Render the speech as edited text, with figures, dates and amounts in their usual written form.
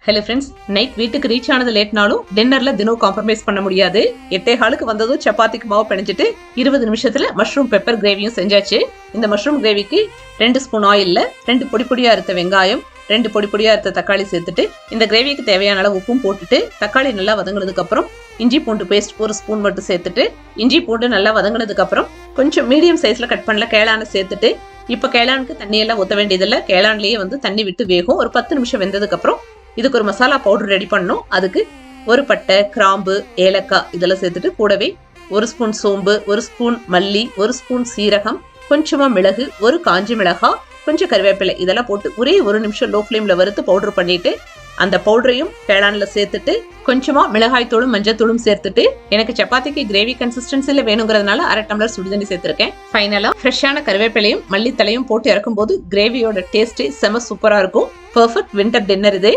Hello friends, night வீட்டுக்கு reach ஆனது லேட்னாலும் டின்னர்ல தினம் காம்ப்ரமைஸ் பண்ண முடியாது. 8:15 வந்ததும் சப்பாத்திக்கு மாவு பிணைஞ்சிட்டு 20 நிமிஷத்துல மஷ்ரூம் பெப்பர் கிரேவியும் செஞ்சாச்சு. இந்த மஷ்ரூம் கிரேவிக்கு 2 ஸ்பூன் ஆயில்ல 2 பொடி பொடியா அறுத்த வெங்காயம், 2 பொடி பொடியா அறுத்த தக்காளி சேர்த்துட்டு இந்த கிரேவிக்கு தேவையான அளவு உப்பும் போட்டுட்டு தக்காளி நல்லா வதங்கினதுக்கு அப்புறம் இஞ்சி பூண்டு பேஸ்ட் 1 ஸ்பூன் மட்டும் சேர்த்துட்டு இஞ்சி பூண்டு நல்லா வதங்கினதுக்கு அப்புறம் கொஞ்சம் மீடியம் சைஸ்ல கட் பண்ணல கேளான சேர்த்துட்டு இப்ப கேளானுக்கு தண்ணி எல்லாம் ஊத்த வேண்டியதில்லை. கேளான்லயே தண்ணி விட்டு வேகும். ஒரு 10 நிமிஷம் வெந்ததுக்கு அப்புறம் இதுக்கு ஒரு மசாலா பவுடர் ரெடி பண்ணணும். அதுக்கு ஒரு பட்டை, கிராம்பு, ஏலக்காய் இதெல்லாம் சேர்த்துட்டு கூடவே 1 ஸ்பூன் சோம்பு, 1 ஸ்பூன் மல்லி, 1 ஸ்பூன் சீரகம், கொஞ்சமா மிளகு, 1 காஞ்சி மிளகாய், கொஞ்சம் கருவேப்பிலை இதெல்லாம் போட்டு ஒரே 1 நிமிஷம் லோ ஃப்ளேம்ல வறுத்து பவுடர் பண்ணிட்டு அந்த பவுடரையும் கேளான்ல சேர்த்துட்டு கொஞ்சமா மிளகாய் தூளும் மஞ்சள் தூளும் சேர்த்துட்டு எனக்கு சப்பாத்திக்கு கிரேவி கன்சிஸ்டன்சில வேணுங்கிறதுனால 1/2 டம்ளர் சுடுதண்ணி சேர்த்திருக்கேன். ஃபைனலா ஃப்ரெஷ்ஷான கருவேப்பிலையும் மல்லித்தலையும் போட்டு இறக்கும் போது கிரேவியோட டேஸ்டே செம சூப்பரா இருக்கும். பெர்ஃபெக்ட் வின்டர் டின்னர் இது.